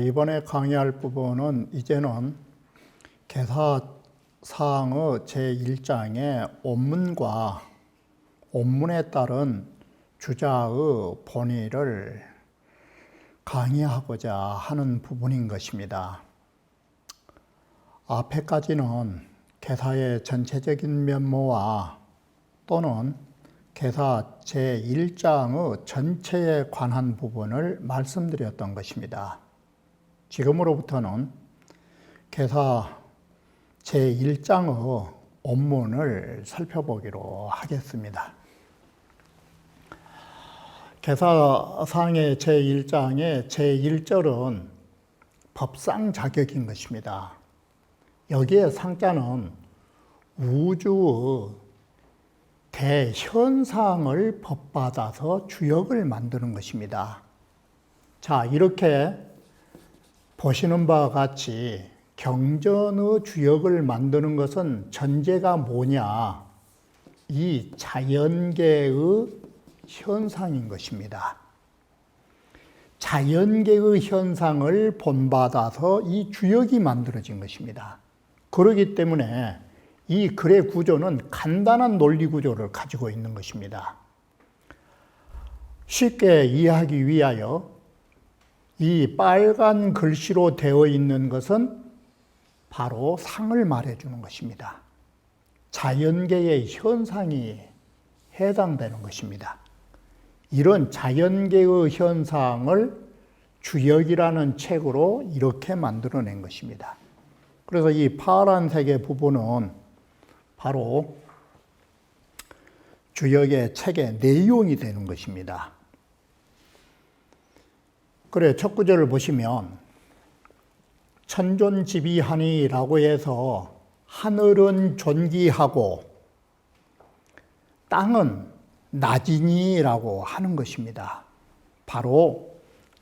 이번에 강의할 부분은 이제는 개사사항의 제1장의 원문과 원문에 따른 주자의 본의를 강의하고자 하는 부분인 것입니다. 앞에까지는 개사의 전체적인 면모와 또는 개사 제1장의 전체에 관한 부분을 말씀드렸던 것입니다. 지금으로부터는 개사 제1장의 원문을 살펴보기로 하겠습니다. 개사상의 제1장의 제1절은 법상 자격인 것입니다. 여기에 상자는 우주의 대현상을 법받아서 주역을 만드는 것입니다. 자, 이렇게 보시는 바와 같이 경전의 주역을 만드는 것은 전제가 뭐냐? 이 자연계의 현상인 것입니다. 자연계의 현상을 본받아서 이 주역이 만들어진 것입니다. 그렇기 때문에 이 글의 구조는 간단한 논리 구조를 가지고 있는 것입니다. 쉽게 이해하기 위하여 이 빨간 글씨로 되어 있는 것은 바로 상을 말해주는 것입니다. 자연계의 현상이 해당되는 것입니다. 이런 자연계의 현상을 주역이라는 책으로 이렇게 만들어낸 것입니다. 그래서 이 파란색의 부분은 바로 주역의 책의 내용이 되는 것입니다. 그래, 첫 구절을 보시면 천존지비하니라고 해서 하늘은 존귀하고 땅은 낮으니라고 하는 것입니다. 바로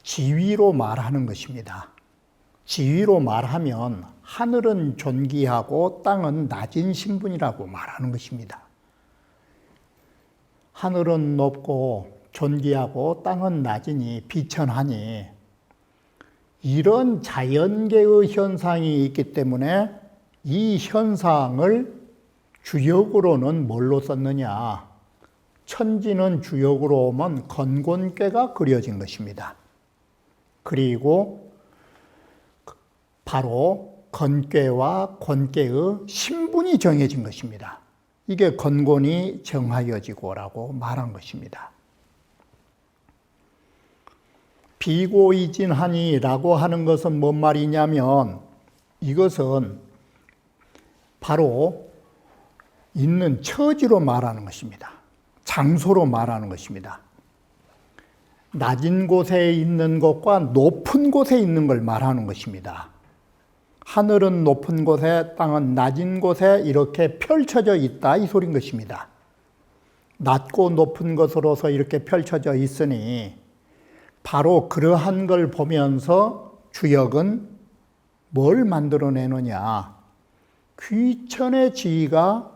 지위로 말하는 것입니다. 지위로 말하면 하늘은 존귀하고 땅은 낮은 신분이라고 말하는 것입니다. 하늘은 높고 존귀하고 땅은 낮으니 비천하니 이런 자연계의 현상이 있기 때문에 이 현상을 주역으로는 뭘로 썼느냐? 천지는 주역으로 오면 건곤괴가 그려진 것입니다. 그리고 바로 건괴와 곤괴의 신분이 정해진 것입니다. 이게 건곤이 정하여지고라고 말한 것입니다. 비고이진하니라고 하는 것은 뭔 말이냐면 이것은 바로 있는 처지로 말하는 것입니다. 장소로 말하는 것입니다. 낮은 곳에 있는 것과 높은 곳에 있는 걸 말하는 것입니다. 하늘은 높은 곳에 땅은 낮은 곳에 이렇게 펼쳐져 있다 이 소린 것입니다. 낮고 높은 것으로서 이렇게 펼쳐져 있으니 바로 그러한 걸 보면서 주역은 뭘 만들어내느냐? 귀천의 지위가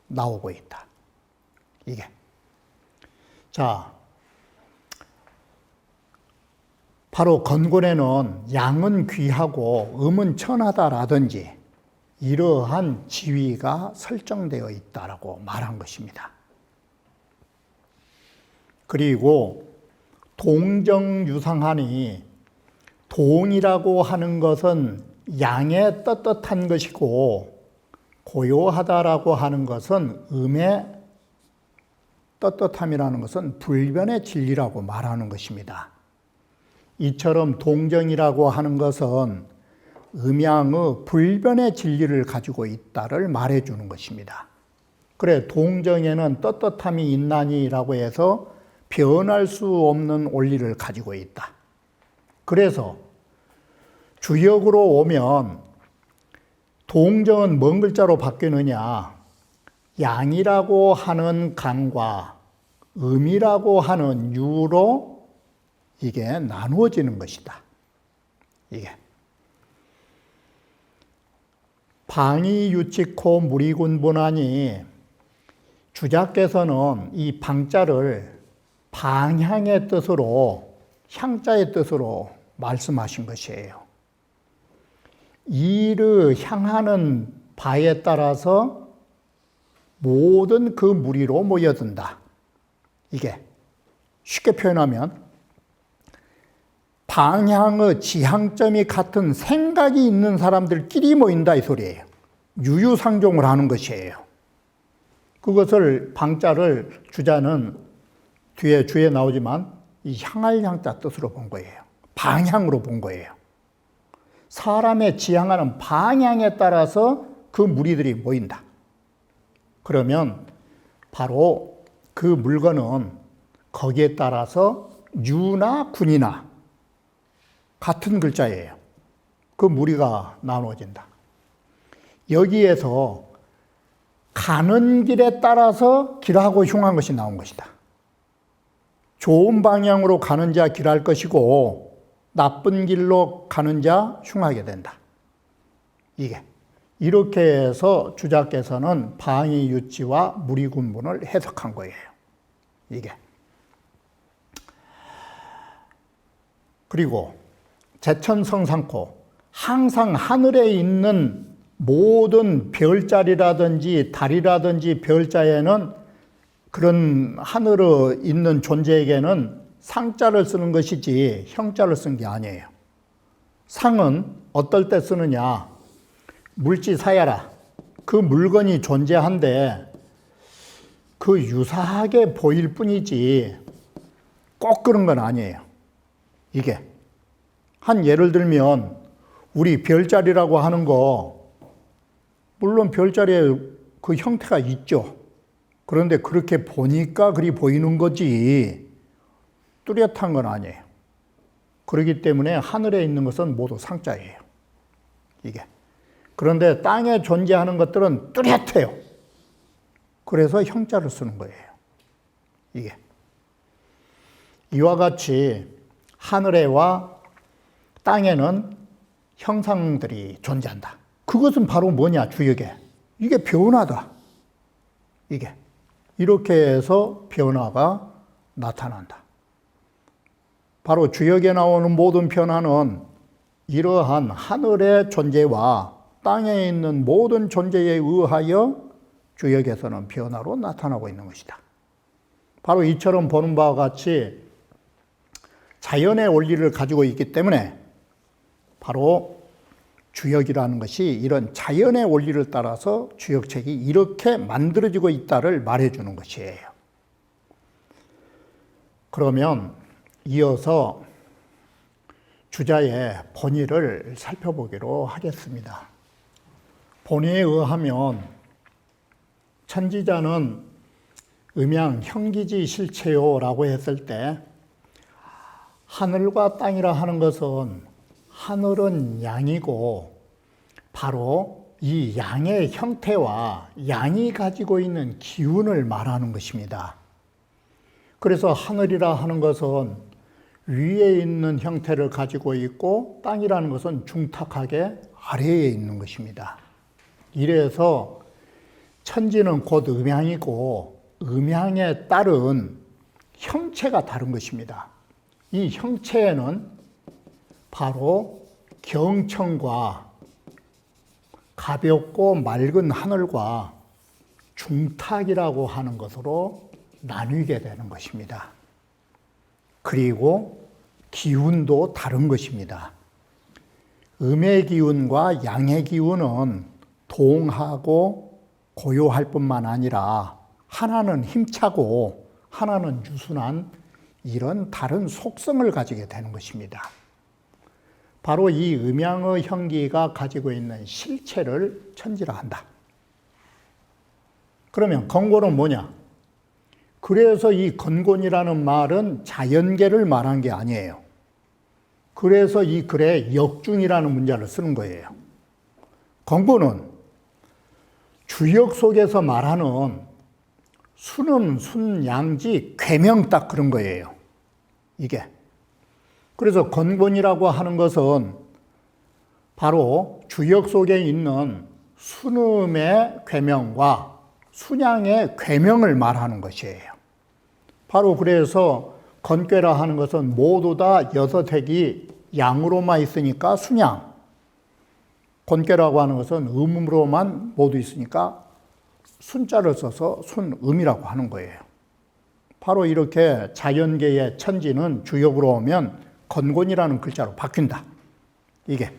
나오고 있다. 이게. 자, 바로 건곤에는 양은 귀하고 음은 천하다라든지 이러한 지위가 설정되어 있다라고 말한 것입니다. 그리고 동정유상하니 동이라고 하는 것은 양의 떳떳한 것이고 고요하다라고 하는 것은 음의 떳떳함이라는 것은 불변의 진리라고 말하는 것입니다. 이처럼 동정이라고 하는 것은 음양의 불변의 진리를 가지고 있다를 말해주는 것입니다. 그래, 동정에는 떳떳함이 있나니라고 해서 변할 수 없는 원리를 가지고 있다. 그래서 주역으로 오면 동정은 뭔 글자로 바뀌느냐? 양이라고 하는 간과 음이라고 하는 유로 이게 나누어지는 것이다. 이게 방이 유치코 무리군분하니 주자께서는 이 방자를 방향의 뜻으로 향자의 뜻으로 말씀하신 것이에요. 이를 향하는 바에 따라서 모든 그 무리로 모여든다. 이게 쉽게 표현하면 방향의 지향점이 같은 생각이 있는 사람들끼리 모인다 이 소리예요. 유유상종을 하는 것이에요. 그것을 방자를 주자는 뒤에 주에 나오지만 이 향할 향자 뜻으로 본 거예요. 방향으로 본 거예요. 사람의 지향하는 방향에 따라서 그 무리들이 모인다. 그러면 바로 그 물건은 거기에 따라서 유나 군이나 같은 글자예요. 그 무리가 나누어진다. 여기에서 가는 길에 따라서 길하고 흉한 것이 나온 것이다. 좋은 방향으로 가는 자 길할 것이고 나쁜 길로 가는 자 흉하게 된다. 이게 이렇게 해서 주자께서는 방위 유치와 무리군분을 해석한 거예요. 이게 그리고 제천성상코 항상 하늘에 있는 모든 별자리라든지 달이라든지 별자에는 그런 하늘에 있는 존재에게는 상자를 쓰는 것이지 형자를 쓴 게 아니에요. 상은 어떨 때 쓰느냐? 물지사야라. 그 물건이 존재한데 그 유사하게 보일 뿐이지 꼭 그런 건 아니에요. 이게 한 예를 들면 우리 별자리라고 하는 거 물론 별자리에 그 형태가 있죠. 그런데 그렇게 보니까 그리 보이는 거지 뚜렷한 건 아니에요. 그렇기 때문에 하늘에 있는 것은 모두 상자예요. 이게. 그런데 땅에 존재하는 것들은 뚜렷해요. 그래서 형자를 쓰는 거예요. 이게. 이와 같이 하늘에와 땅에는 형상들이 존재한다. 그것은 바로 뭐냐, 주역에. 이게 변화다. 이게. 이렇게 해서 변화가 나타난다. 바로 주역에 나오는 모든 변화는 이러한 하늘의 존재와 땅에 있는 모든 존재에 의하여 주역에서는 변화로 나타나고 있는 것이다. 바로 이처럼 보는 바와 같이 자연의 원리를 가지고 있기 때문에 바로 주역이라는 것이 이런 자연의 원리를 따라서 주역책이 이렇게 만들어지고 있다를 말해주는 것이에요. 그러면 이어서 주자의 본의를 살펴보기로 하겠습니다. 본의에 의하면 천지자는 음양 형기지 실체요라고 했을 때 하늘과 땅이라 하는 것은 하늘은 양이고 바로 이 양의 형태와 양이 가지고 있는 기운을 말하는 것입니다. 그래서 하늘이라 하는 것은 위에 있는 형태를 가지고 있고 땅이라는 것은 중탁하게 아래에 있는 것입니다. 이래서 천지는 곧 음양이고 음양에 따른 형체가 다른 것입니다. 이 형체에는 바로 경천과 가볍고 맑은 하늘과 중탁이라고 하는 것으로 나뉘게 되는 것입니다. 그리고 기운도 다른 것입니다. 음의 기운과 양의 기운은 동하고 고요할 뿐만 아니라 하나는 힘차고 하나는 유순한 이런 다른 속성을 가지게 되는 것입니다. 바로 이 음양의 형기가 가지고 있는 실체를 천지라 한다. 그러면 건고는 뭐냐? 그래서 이 건곤이라는 말은 자연계를 말한 게 아니에요. 그래서 이 글에 역중이라는 문자를 쓰는 거예요. 건곤은 주역 속에서 말하는 순은 순양지 괴명 딱 그런 거예요. 이게. 그래서 건곤이라고 하는 것은 바로 주역 속에 있는 순음의 괴명과 순양의 괴명을 말하는 것이에요. 바로 그래서 건괴라 하는 것은 모두 다 6핵이 양으로만 있으니까 순양. 건괴라고 하는 것은 음으로만 모두 있으니까 순자를 써서 순음이라고 하는 거예요. 바로 이렇게 자연계의 천지는 주역으로 오면 건곤이라는 글자로 바뀐다. 이게.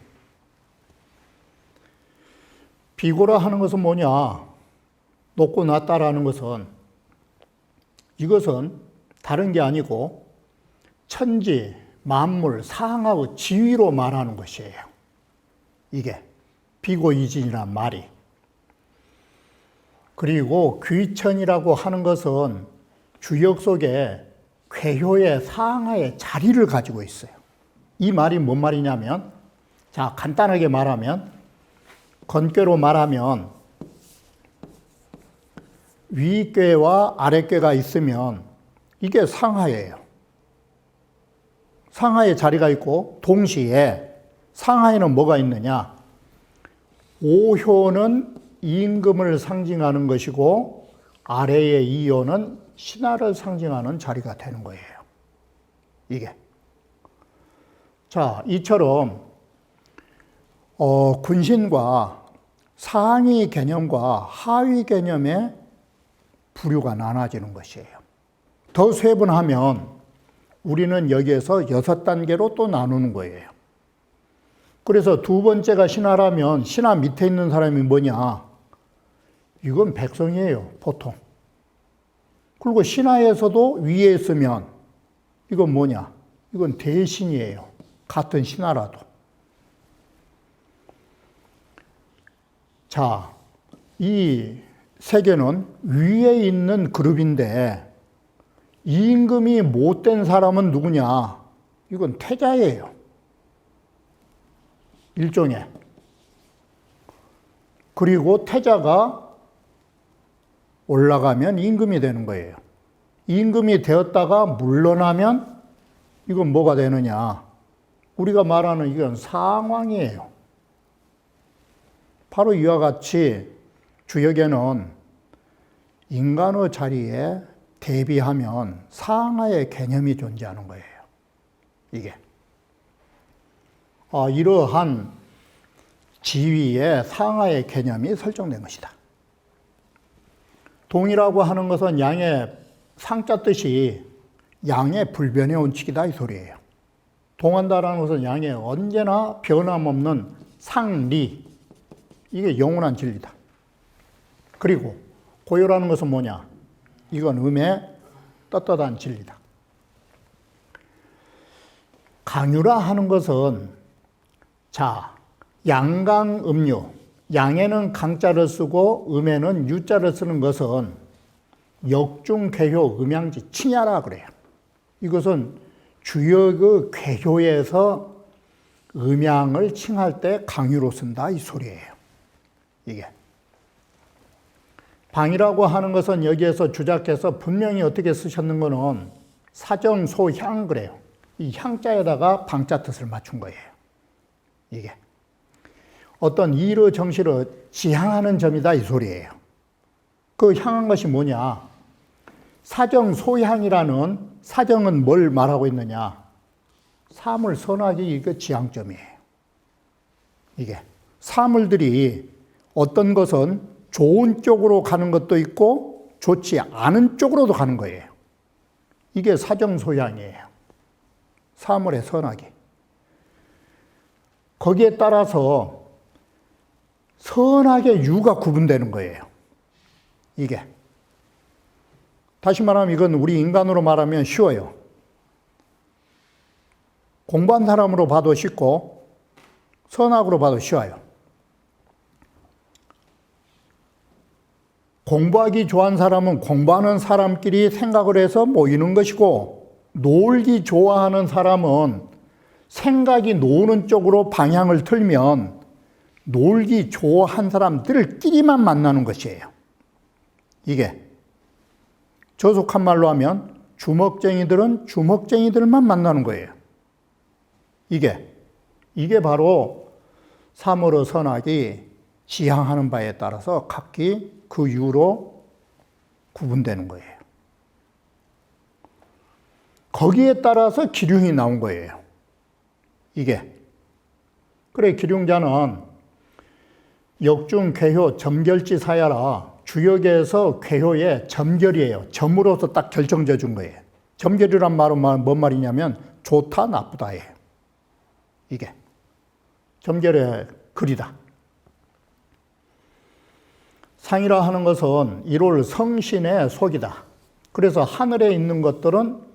비고라 하는 것은 뭐냐? 높고 낮다라는 것은 이것은 다른 게 아니고 천지, 만물, 상하의 지위로 말하는 것이에요. 이게 비고이진이란 말이. 그리고 귀천이라고 하는 것은 주역 속에 괴효의 상하의 자리를 가지고 있어요. 이 말이 뭔 말이냐면, 자, 간단하게 말하면, 건괴로 말하면, 위괴와 아랫괴가 있으면, 이게 상하예요. 상하의 자리가 있고, 동시에 상하에는 뭐가 있느냐? 오효는 임금을 상징하는 것이고, 아래의 이효는 신하를 상징하는 자리가 되는 거예요. 이게. 자, 이처럼 군신과 상위 개념과 하위 개념의 부류가 나눠지는 것이에요. 더 세분하면 우리는 여기에서 6단계로 또 나누는 거예요. 그래서 두 번째가 신하라면 신하 밑에 있는 사람이 뭐냐? 이건 백성이에요, 보통. 그리고 신하에서도 위에 있으면 이건 뭐냐? 이건 대신이에요. 같은 신하라도. 자, 이 세계는 위에 있는 그룹인데 임금이 못된 사람은 누구냐? 이건 태자예요. 일종의. 그리고 태자가 올라가면 임금이 되는 거예요. 임금이 되었다가 물러나면 이건 뭐가 되느냐? 우리가 말하는 이건 상왕이에요. 바로 이와 같이 주역에는 인간의 자리에 대비하면 상하의 개념이 존재하는 거예요. 이게. 이러한 지위의 상하의 개념이 설정된 것이다. 동이라고 하는 것은 양의 상자 뜻이 양의 불변의 원칙이다 이 소리예요. 동한다라는 것은 양의 언제나 변함없는 상리, 이게 영원한 진리다. 그리고 고요라는 것은 뭐냐? 이건 음의 떳떳한 진리다. 강유라 하는 것은 자, 양강음유, 양에는 강자를 쓰고 음에는 유자를 쓰는 것은 역중괴효 음양지 칭야라 그래요. 이것은 주역의 괴효에서 음양을 칭할 때 강유로 쓴다 이 소리예요. 이게. 방이라고 하는 것은 여기에서 주작해서 분명히 어떻게 쓰셨는 거는 사정소향 그래요. 이 향자에다가 방자 뜻을 맞춘 거예요. 이게. 어떤 이의 정시를 지향하는 점이다 이 소리예요. 그 향한 것이 뭐냐? 사정소향이라는 사정은 뭘 말하고 있느냐? 사물 선악이 이게 지향점이에요. 이게. 사물들이 어떤 것은 좋은 쪽으로 가는 것도 있고 좋지 않은 쪽으로도 가는 거예요. 이게 사정소향이에요. 사물의 선악이. 거기에 따라서 선악의 유가 구분되는 거예요. 이게. 다시 말하면 이건 우리 인간으로 말하면 쉬워요. 공부한 사람으로 봐도 쉽고 선악으로 봐도 쉬워요. 공부하기 좋아하는 사람은 공부하는 사람끼리 생각을 해서 모이는 것이고, 놀기 좋아하는 사람은 생각이 노는 쪽으로 방향을 틀면 놀기 좋아한 사람들끼리만 만나는 것이에요. 이게 저속한 말로 하면 주먹쟁이들은 주먹쟁이들만 만나는 거예요. 이게 바로 사물의 선악이 지향하는 바에 따라서 각기 그 이유로 구분되는 거예요. 거기에 따라서 기륭이 나온 거예요. 그래, 기륭자는 역중, 괴효, 점결지 사야라. 주역에서 괴효의 점결이에요. 점으로서 딱 결정져 준 거예요. 점결이란 말은 뭔 말이냐면 좋다, 나쁘다예요. 점결의 글이다. 상이라 하는 것은 일월 성신의 속이다. 그래서 하늘에 있는 것들은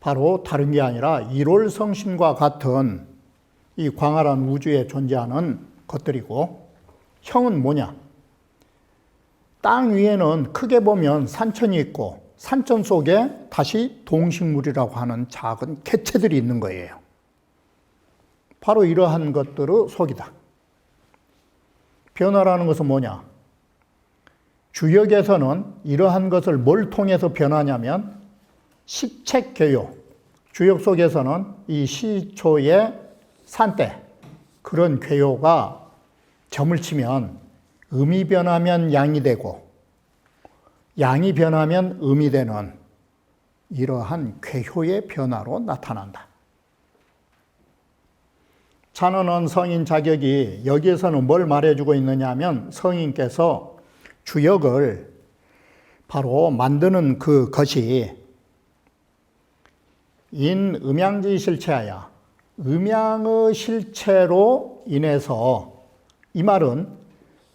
바로 다른 게 아니라 일월 성신과 같은 이 광활한 우주에 존재하는 것들이고, 형은 뭐냐? 땅 위에는 크게 보면 산천이 있고 산천 속에 다시 동식물이라고 하는 작은 개체들이 있는 거예요. 바로 이러한 것들의 속이다. 변화라는 것은 뭐냐? 주역에서는 이러한 것을 뭘 통해서 변하냐면 식책교요. 주역 속에서는 이 시초의 산때 그런 교요가 점을 치면 음이 변하면 양이 되고 양이 변하면 음이 되는 이러한 괴효의 변화로 나타난다. 찬원은 성인 자격이 여기에서는 뭘 말해주고 있느냐 하면 성인께서 주역을 바로 만드는 그것이 음양지 실체하야 음양의 실체로 인해서, 이 말은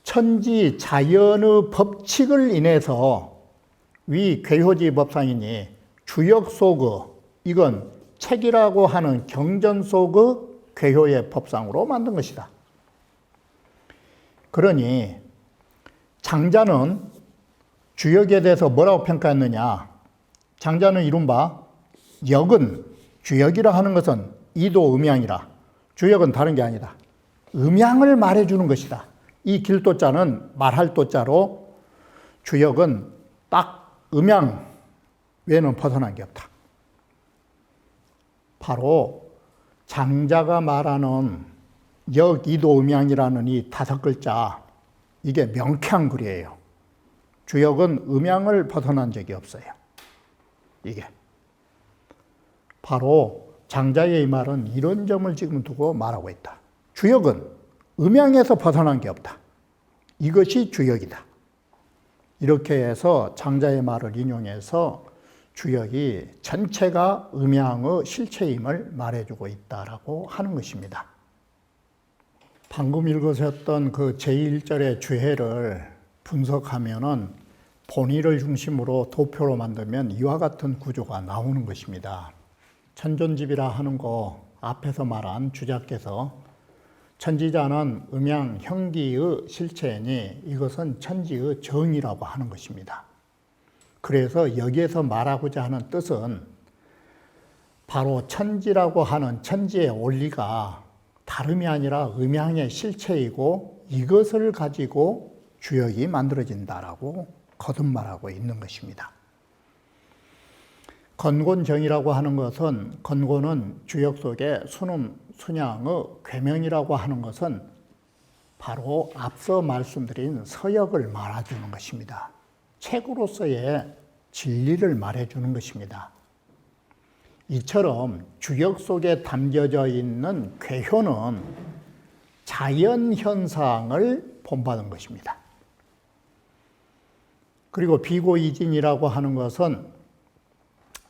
천지 자연의 법칙을 인해서 위 괴효지 법상이니 주역 속의, 이건 책이라고 하는 경전 속의 괴효의 법상으로 만든 것이다. 그러니 장자는 주역에 대해서 뭐라고 평가했느냐? 장자는 이른바 역은, 주역이라 하는 것은 이도 음양이라, 주역은 다른 게 아니다. 음양을 말해주는 것이다. 이 길도자는 말할 도자로 주역은 딱 음양 외에는 벗어난 게 없다. 바로 장자가 말하는 역, 이도, 음양이라는 이 5글자, 이게 명쾌한 글이에요. 주역은 음양을 벗어난 적이 없어요. 이게 바로 장자의 이 말은 이런 점을 지금 두고 말하고 있다. 주역은 음양에서 벗어난 게 없다. 이것이 주역이다. 이렇게 해서 장자의 말을 인용해서 주역이 전체가 음양의 실체임을 말해주고 있다라고 하는 것입니다. 방금 읽으셨던 그 제1절의 주해를 분석하면은 본의를 중심으로 도표로 만들면 이와 같은 구조가 나오는 것입니다. 천존집이라 하는 거 앞에서 말한 주자께서 천지자는 음양 형기의 실체이니 이것은 천지의 정이라고 하는 것입니다. 그래서 여기에서 말하고자 하는 뜻은 바로 천지라고 하는 천지의 원리가 다름이 아니라 음양의 실체이고 이것을 가지고 주역이 만들어진다라고 거듭말하고 있는 것입니다. 건곤정이라고 하는 것은, 건곤은 주역 속에 순음, 순양의 괴명이라고 하는 것은 바로 앞서 말씀드린 서역을 말해주는 것입니다. 책으로서의 진리를 말해주는 것입니다. 이처럼 주역 속에 담겨져 있는 괴효는 자연현상을 본받은 것입니다. 그리고 비고이진이라고 하는 것은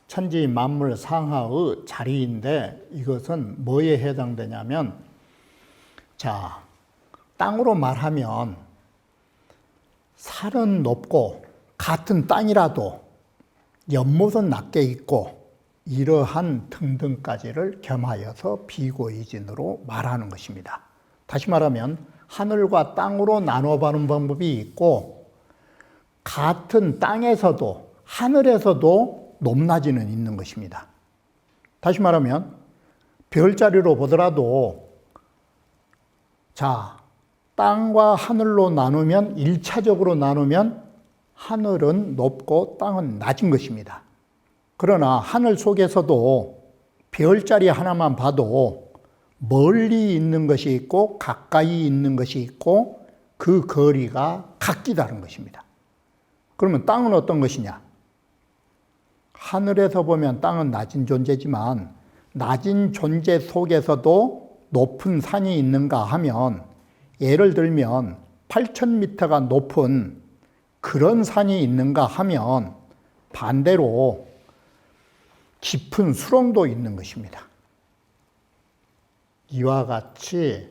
천지 만물 상하의 자리인데 이것은 뭐에 해당되냐면, 자, 땅으로 말하면 산은 높고 같은 땅이라도 연못은 낮게 있고 이러한 등등까지를 겸하여서 비고이진으로 말하는 것입니다. 다시 말하면 하늘과 땅으로 나눠보는 방법이 있고 같은 땅에서도 하늘에서도 높낮이는 있는 것입니다. 다시 말하면 별자리로 보더라도 자, 땅과 하늘로 나누면, 1차적으로 나누면 하늘은 높고 땅은 낮은 것입니다. 그러나 하늘 속에서도 별자리 하나만 봐도 멀리 있는 것이 있고 가까이 있는 것이 있고 그 거리가 각기 다른 것입니다. 그러면 땅은 어떤 것이냐? 하늘에서 보면 땅은 낮은 존재지만 낮은 존재 속에서도 높은 산이 있는가 하면, 예를 들면 8,000m가 높은 그런 산이 있는가 하면 반대로 깊은 수렁도 있는 것입니다. 이와 같이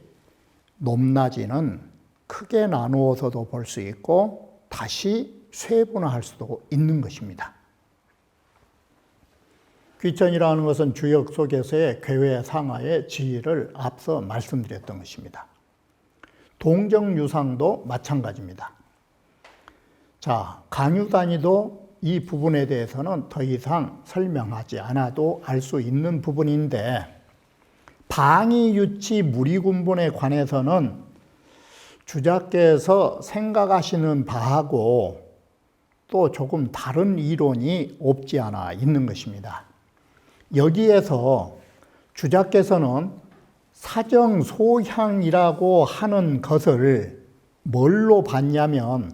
높낮이는 크게 나누어서도 볼 수 있고 다시 세분화할 수도 있는 것입니다. 귀천이라는 것은 주역 속에서의 궤회 상하의 지위를 앞서 말씀드렸던 것입니다. 동정유상도 마찬가지입니다. 자, 강유단위도 이 부분에 대해서는 더 이상 설명하지 않아도 알 수 있는 부분인데, 방위유치 무리군분에 관해서는 주자께서 생각하시는 바하고 또 조금 다른 이론이 없지 않아 있는 것입니다. 여기에서 주자께서는 사정소향이라고 하는 것을 뭘로 봤냐면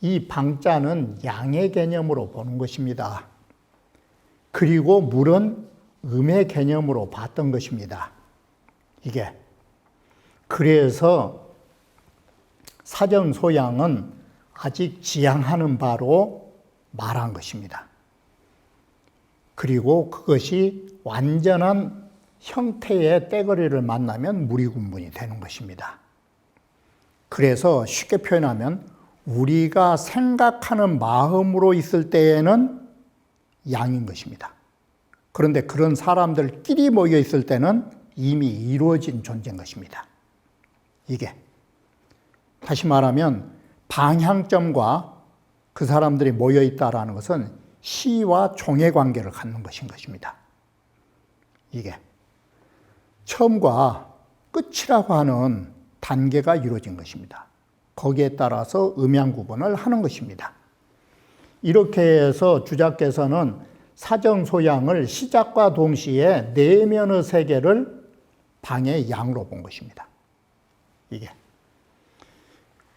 이 방자는 양의 개념으로 보는 것입니다. 그리고 물은 음의 개념으로 봤던 것입니다. 이게. 그래서 사정소양은 아직 지향하는 바로 말한 것입니다. 그리고 그것이 완전한 형태의 떼거리를 만나면 무리군분이 되는 것입니다. 그래서 쉽게 표현하면 우리가 생각하는 마음으로 있을 때에는 양인 것입니다. 그런데 그런 사람들끼리 모여 있을 때는 이미 이루어진 존재인 것입니다. 이게. 다시 말하면 방향점과 그 사람들이 모여 있다는 것은 시와 종의 관계를 갖는 것인 것입니다. 이게. 처음과 끝이라고 하는 단계가 이루어진 것입니다. 거기에 따라서 음양 구분을 하는 것입니다. 이렇게 해서 주자께서는 사정소양을 시작과 동시에 내면의 세계를 방의 양으로 본 것입니다. 이게.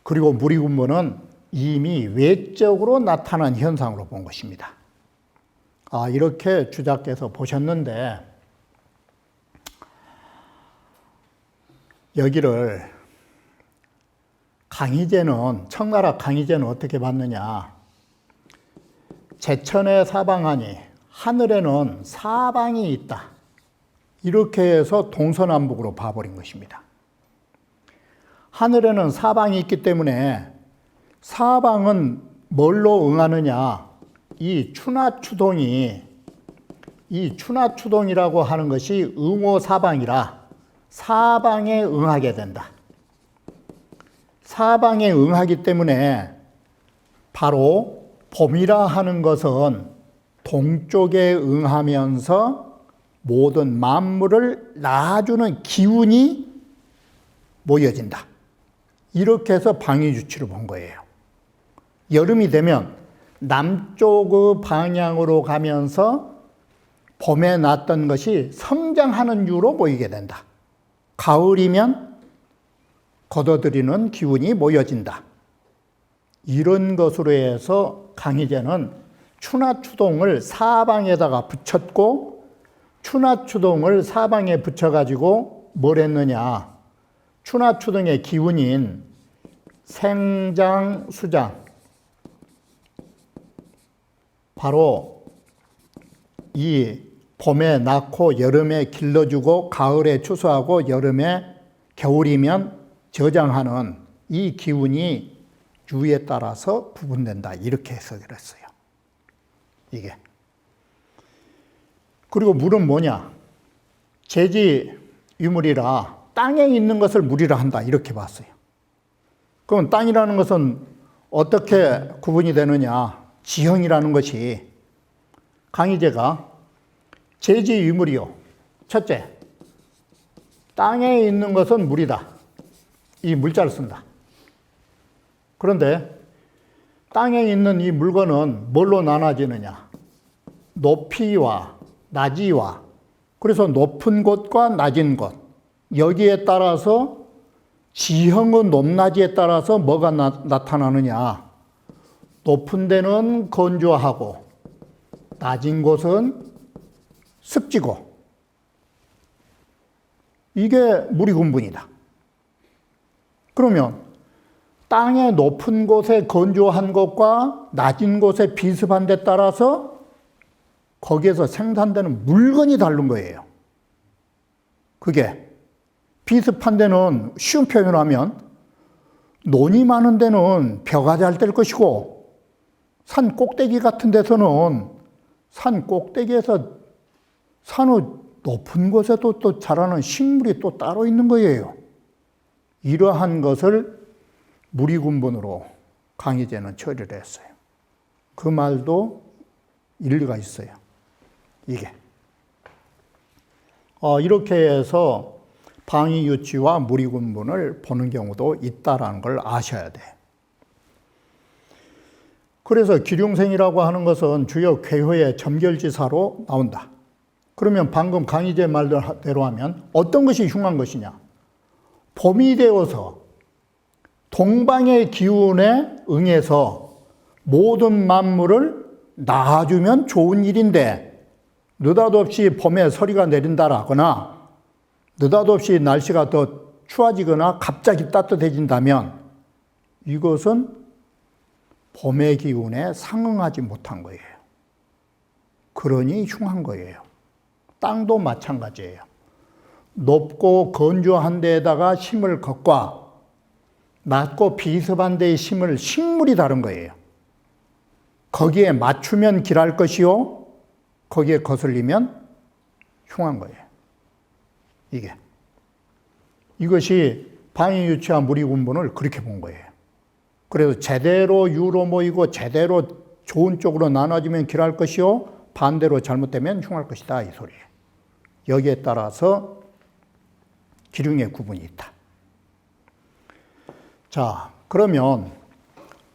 그리고 무리군분은 이미 외적으로 나타난 현상으로 본 것입니다. 이렇게 주자께서 보셨는데, 여기를 청나라 강희제는 어떻게 봤느냐? 제천의 사방하니 하늘에는 사방이 있다. 이렇게 해서 동서남북으로 봐버린 것입니다. 하늘에는 사방이 있기 때문에 사방은 뭘로 응하느냐? 이 추나추동이라고 하는 것이 응오사방이라 사방에 응하게 된다. 사방에 응하기 때문에 바로 봄이라 하는 것은 동쪽에 응하면서 모든 만물을 낳아주는 기운이 모여진다. 이렇게 해서 방위주치를 본 거예요. 여름이 되면 남쪽의 방향으로 가면서 봄에 났던 것이 성장하는 유로 모이게 된다. 가을이면 걷어들이는 기운이 모여진다. 이런 것으로 해서 강희제는 추나추동을 사방에다가 붙였고, 추나추동을 사방에 붙여가지고 뭘 했느냐? 추나추동의 기운인 생장, 수장, 바로 이 봄에 낳고 여름에 길러주고 가을에 추수하고 여름에 겨울이면 저장하는 이 기운이 유에 따라서 구분된다. 이렇게 해석을 했어요. 이게. 그리고 물은 뭐냐? 재지 유물이라 땅에 있는 것을 물이라 한다. 이렇게 봤어요. 그럼 땅이라는 것은 어떻게 구분이 되느냐? 지형이라는 것이 강희제가 재지 유물이요. 첫째, 땅에 있는 것은 물이다. 이 물자를 쓴다. 그런데 땅에 있는 이 물건은 뭘로 나눠지느냐? 높이와 낮이와, 그래서 높은 곳과 낮은 곳, 여기에 따라서 지형의 높낮이에 따라서 뭐가 나타나느냐? 높은 데는 건조하고 낮은 곳은 습지고, 이게 무리군분이다. 그러면 땅의 높은 곳에 건조한 곳과 낮은 곳에 비습한 데 따라서 거기에서 생산되는 물건이 다른 거예요. 그게 비습한 데는 쉬운 표현을 하면 논이 많은 데는 벼가 잘 될 것이고, 산 꼭대기 같은 데서는 산 꼭대기에서 산의 높은 곳에도 또 자라는 식물이 또 따로 있는 거예요. 이러한 것을 무리군분으로 강희제는 처리를 했어요. 그 말도 일리가 있어요. 이게. 이렇게 해서 방위유치와 무리군분을 보는 경우도 있다라는 걸 아셔야 돼. 그래서 기륭생이라고 하는 것은 주요 쾌허의 점결지사로 나온다. 그러면 방금 강희제 말대로 하면 어떤 것이 흉한 것이냐? 봄이 되어서 동방의 기운에 응해서 모든 만물을 낳아주면 좋은 일인데, 느닷없이 봄에 서리가 내린다라거나 느닷없이 날씨가 더 추워지거나 갑자기 따뜻해진다면 이것은 봄의 기운에 상응하지 못한 거예요. 그러니 흉한 거예요. 땅도 마찬가지예요. 높고 건조한 데에다가 심을 것과 낮고 비습한 데에 심을 식물이 다른 거예요. 거기에 맞추면 길할 것이요, 거기에 거슬리면 흉한 거예요. 이것이 방위유치와 무리군분을 그렇게 본 거예요. 그래서 제대로 유로 모이고 제대로 좋은 쪽으로 나눠지면 길할 것이요, 반대로 잘못되면 흉할 것이다, 이 소리예요. 여기에 따라서 기륭의 구분이 있다. 자, 그러면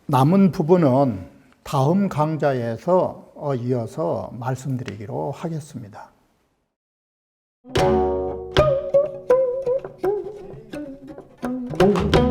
남은 부분은 다음 강좌에서 이어서 말씀드리기로 하겠습니다. Thank you.